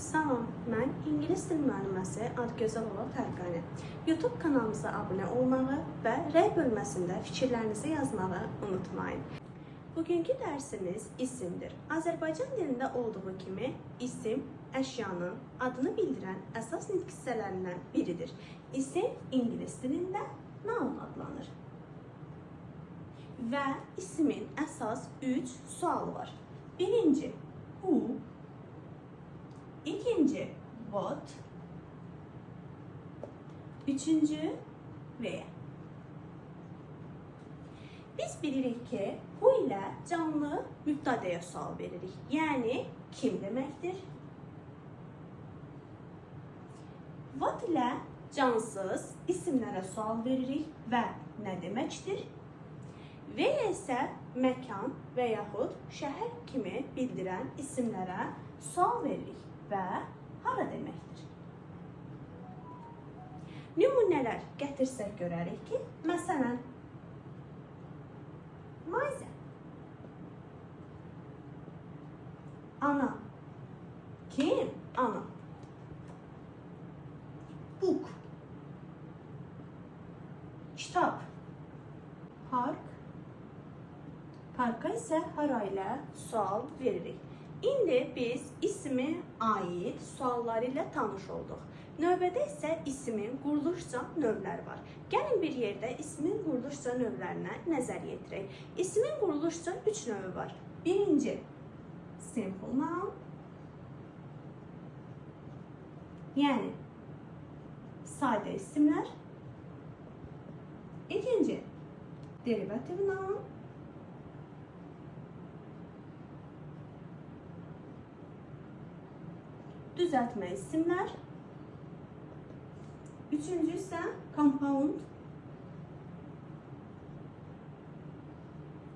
Salam, mən İngilis dil müəlliməsi Adgözəlova Fərqani. YouTube kanalımıza abunə olmağı və rəy bölməsində fikirlərinizi yazmağı unutmayın. Bugünkü dərsimiz isimdir. Azərbaycan dilində olduğu kimi isim əşyanın adını bildirən əsas nitq hissələrindən biridir. İsim İngilis dilində noun adlanır. Və ismin əsas 3 sualı var. Birinci, who? İkinci, what? Üçüncü, where? Biz bilirik ki, bu ilə canlı mübtədəyə sual veririk. Yəni, kim deməkdir? What ilə cansız isimlərə sual veririk və nə deməkdir? Where isə məkan və yaxud şəhər kimi bildirən isimlərə sual veririk və hara deməkdir? Nümunələr gətirsək görərik ki, məsələn, Mayzə, ana, kim? Ana. Book, kitab. Park, parka isə hara ilə sual veririk. İndi biz ismi aid sualları ilə tanış olduq. Növbədə isə ismin quruluşca növləri var. Gəlin bir yerdə ismin quruluşca növlərinə nəzər yetirək. İsmin quruluşca 3 növü var. Birinci, simple noun. Yəni, sadə isimlər. İkinci, derivative noun. Düzəltmə isimlər. Üçüncü isə compound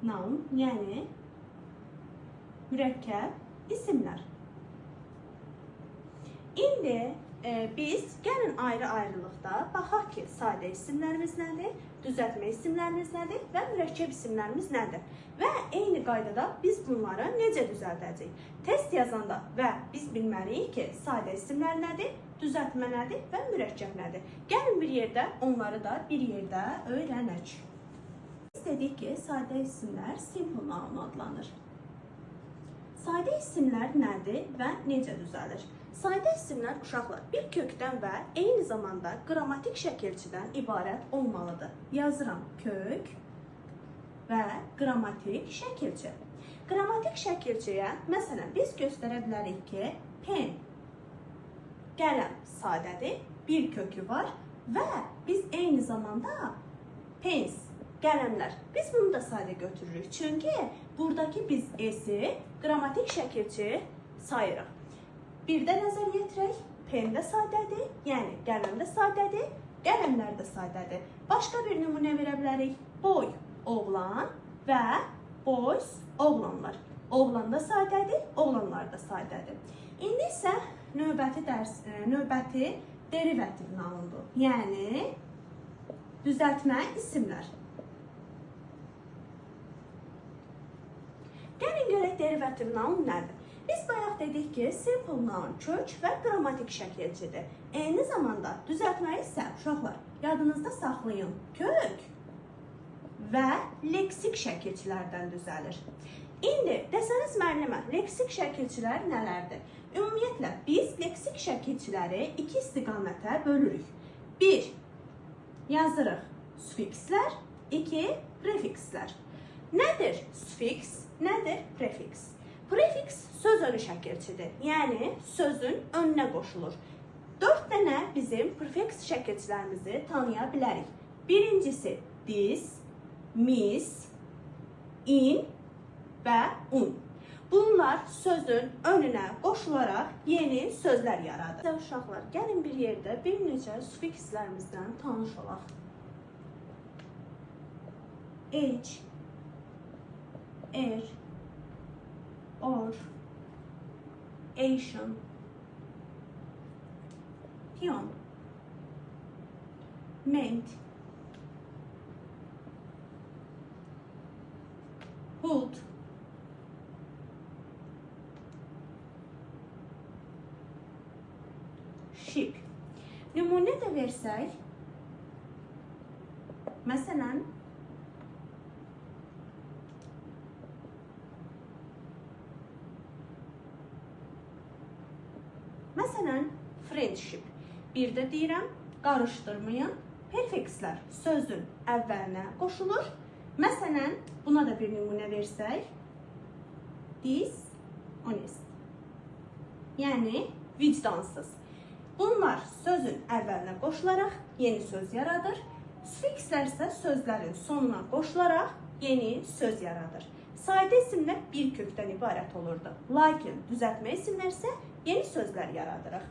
noun, yəni mürəkkəb isimlər. İndi biz gəlin ayrı-ayrılıqda baxaq ki, sadə isimlərimiz nədir, düzəltmə isimlərimiz nədir və mürəkkəb isimlərimiz nədir? Və eyni qaydada biz bunları necə düzəldəcəyik? Test yazanda və biz bilməliyik ki, sadə isimlər nədir, düzəltmə nədir və mürəkkəb nədir? Gəlin bir yerdə onları da bir yerdə öyrənək. Biz dedik ki, sadə isimlər simple noun adlanır. Sadə isimlər nədir və necə düzəlir? Sadə isimlər uşaqlar bir kökdən və eyni zamanda qrammatik şəkilçidən ibarət olmalıdır. Yazıram kök və qrammatik şəkilçi. Qrammatik şəkilçiyə, məsələn, biz göstərə bilərik ki, pen, qələm sadədir, bir kökü var və biz eyni zamanda pens, qələmlər, biz bunu da sadə götürürük. Çünki buradakı biz esi qrammatik şəkilçi sayırıq. Bir də nəzər yetirək, pen də sadədir, yəni qələm də sadədir, qələmlər də sadədir. Başqa bir nümunə verə bilərik. Boy, oğlan və boys, oğlanlar. Oğlan da sadədir, oğlanlar da sadədir. İndi isə növbəti derivative noundur. Yəni, düzəltmə isimlər. Gəlin görək derivative noun nədir? Biz bayaq dedik ki, simple noun kök və qrammatik şəkilçidir. Eyni zamanda düzəltmə isə uşaqlar, yadınızda saxlayın, kök və leksik şəkilçilərdən düzəlir. İndi desəniz müəllimə, leksik şəkilçilər nələrdir? Ümumiyyətlə, biz leksik şəkilçiləri 2 istiqamətə bölürük. 1. Yazırıq sufikslər, 2. Prefikslər. Nədir sufiks, nədir prefiks? Prefiks söz önü şəkilçidir, yəni sözün önünə qoşulur. 4 dənə bizim prefiks şəkilçilərimizi tanıya bilərik. Birincisi this, mis, in və un. Bunlar sözün önünə qoşularaq yeni sözlər yaradır. Uşaqlar, gəlin bir yerdə bir neçə sufikslərimizdən tanış olaq. H, er, or, Asian, pion, meant, hood, ship. Nümunə də versək, məsələn, friendship. Bir də deyirəm, qarışdırmayın. Perfekslər sözün əvvəlinə qoşulur. Məsələn, buna da bir nümunə versək, dishonest. Yəni, vicdansız. Bunlar sözün əvvəlinə qoşularaq yeni söz yaradır. Sufikslər isə sözlərin sonuna qoşularaq yeni söz yaradır. Sadə isimlər bir kökdən ibarət olurdu. Lakin düzəltmə isimlər isə yeni sözlər yaradırıq.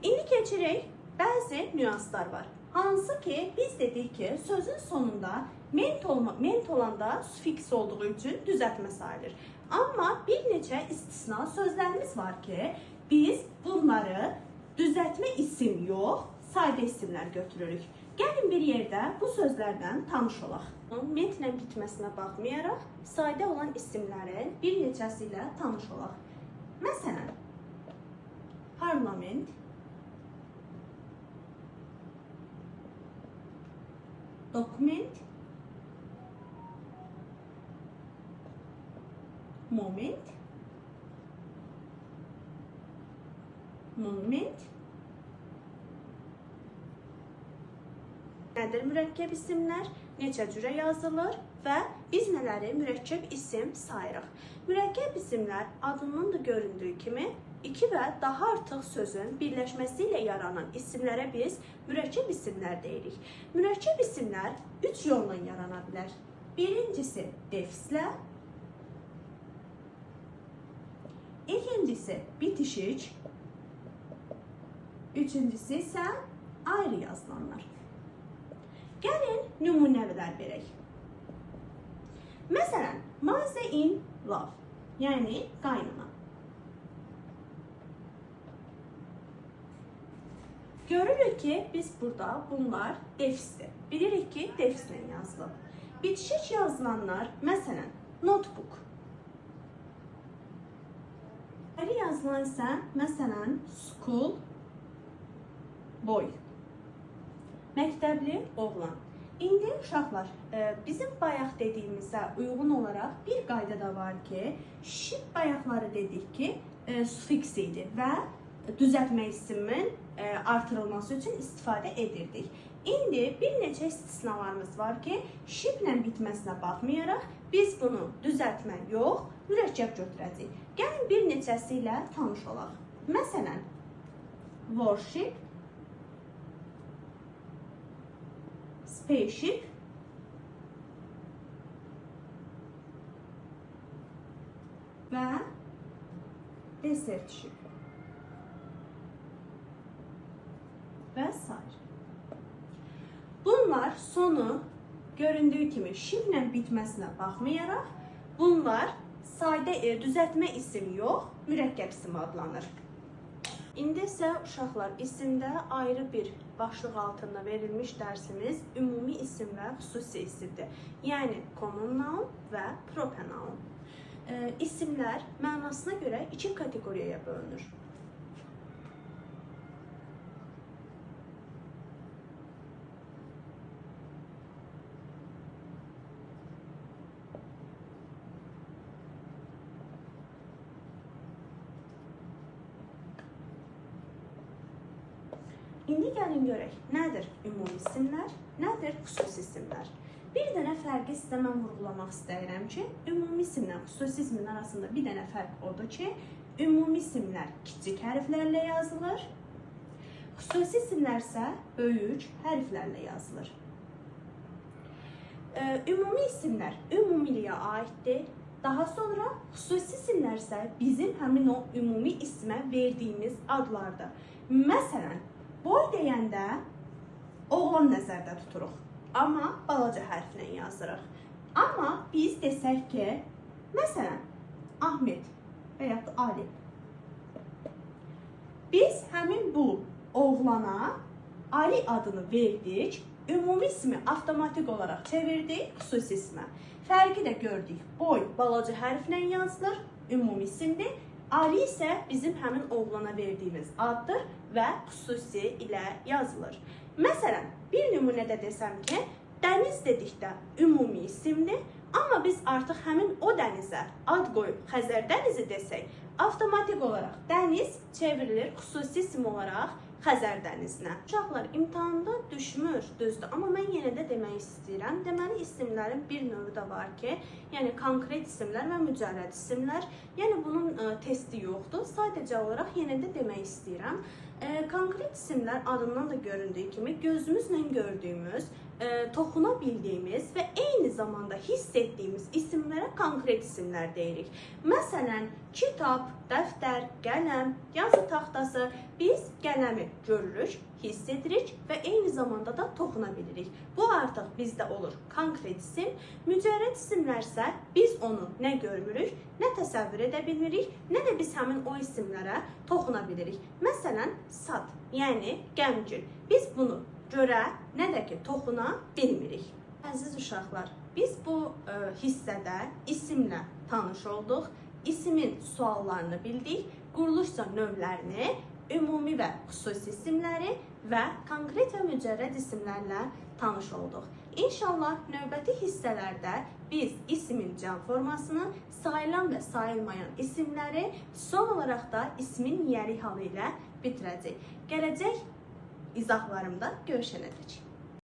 İndi keçirik, bəzi nüanslar var. Hansı ki, biz dedik ki, sözün sonunda ment olanda sufiks olduğu üçün düzəltmə sayılır. Amma bir neçə istisna sözlərimiz var ki, biz bunları düzəltmə isim yox, sadə isimlər götürürük. Gəlin bir yerdə bu sözlərdən tanış olaq. Mentlə bitməsinə baxmayaraq, sadə olan isimlərin bir neçəsi ilə tanış olaq. Məsələn, parlament, document, moment, monument. Nədir mürəkkəb isimlər? Neçə cürə yazılır və biz nələri mürəkkəb isim sayırıq? Mürəkkəb isimlər adından da göründüyü kimi iki və daha artıq sözün birləşməsi ilə yaranan isimlərə biz mürəkkəb isimlər deyirik. Mürəkkəb isimlər üç yolla yarana bilər. Birincisi defislə, ikincisi bitişik, üçüncüsü isə ayrı yazılanlar. Gəlin nümunələr verək. Məsələn, mother in law, yəni qaynana. Görürük ki, biz burada bunlar defisdir. Bilirik ki, defislə yazılır. Bitişik yazılanlar, məsələn, notebook. Ayrı yazılan isə, məsələn, school boy. Məktəbli oğlan. İndi uşaqlar, bizim bayaq dediyimizə uyğun olaraq bir qayda da var ki, ship bayaqları dedik ki, sufiks idi və düzəltmə isimin artırılması üçün istifadə edirdik. İndi bir neçə istisnalarımız var ki, shiplə bitməsinə baxmayaraq, biz bunu düzəltmə yox, mürəkkəb götürəcəyik. Gəlin bir neçəsi ilə tanış olaq. Məsələn, worship, spaceship, və desertship və s. Bunlar sonu göründüyü kimi shiplə bitməsinə baxmayaraq, bunlar sadə düzəltmə isim yox, mürəkkəb isim adlanır. İndi isə uşaqlar isimdə ayrı bir başlıq altında verilmiş dərsimiz ümumi isim və xüsusi isimdir. Yəni common noun və proper noun. İsimlər mənasına görə iki kateqoriyaya bölünür. İndi gəlin görək, nədir ümumi isimlər, nədir xüsusi isimlər? Bir dənə fərqi sizə mən vurğulamaq istəyirəm ki, ümumi isimlə xüsusi ismin arasında bir dənə fərq odur ki, ümumi isimlər kiçik hərflərlə yazılır, xüsusi isimlər isə böyük hərflərlə yazılır. Ümumi isimlər ümumiliyə aiddir. Daha sonra xüsusi isimlər isə bizim həmin o ümumi ismə verdiyimiz adlardır. Məsələn, boy deyəndə oğlan nəzərdə tuturuq, amma balaca hərflə yazırıq. Amma biz desək ki, məsələn, Ahmet və yaxud Ali. Biz həmin bu oğlana Ali adını verdik, ümumi ismi avtomatik olaraq çevirdik xüsusi ismə. Fərqi də gördük. Boy balaca hərflə yazılır, ümumi isimdir. Ali isə bizim həmin oğlana verdiyimiz addır və xüsusi ilə yazılır. Məsələn, bir nümunədə desəm ki, dəniz dedikdə ümumi isimdir, amma biz artıq həmin o dənizə ad qoyub Xəzər dənizi desək, avtomatik olaraq dəniz çevrilir xüsusi isim olaraq Xəzər dənizinə. Uşaqlar, imtahanda düşmür, düzdür, amma mən yenə də demək istəyirəm. Deməli, isimlərin bir növü də var ki, yəni konkret isimlər və mücərrəd isimlər. Yəni, bunun testi yoxdur. Sadəcə olaraq yenə də demək istəyirəm. Konkret isimlər adından da göründüyü kimi gözümüzlə gördüyümüz, toxuna bildiyimiz və eyni zamanda hiss etdiyimiz isimlərə konkret isimlər deyirik. Məsələn, kitab, dəftər, qələm, yazı taxtası. Biz qələmi görürük, hiss edirik və eyni zamanda da toxuna bilirik. Bu artıq bizdə olur konkret isim. Mücərrəd isimlərsə biz onu nə görmürük, nə təsəvvür edə bilmirik, nə də biz həmin o isimlərə toxuna bilirik. Məsələn, sad, yəni qəmgin. Biz bunu görə, nə də ki, toxuna bilmirik. Əziz uşaqlar, biz bu hissədə isimlə tanış olduq, isimin suallarını bildik, quruluşca növlərini, ümumi və xüsusi isimləri və konkret və mücərrəd isimlərlə tanış olduq. İnşallah növbəti hissələrdə biz isimin cəm formasını, sayılan və sayılmayan isimləri, son olaraq da ismin yiyəlik halı ilə bitirəcək. Gələcək izahlarımda görüşənədək.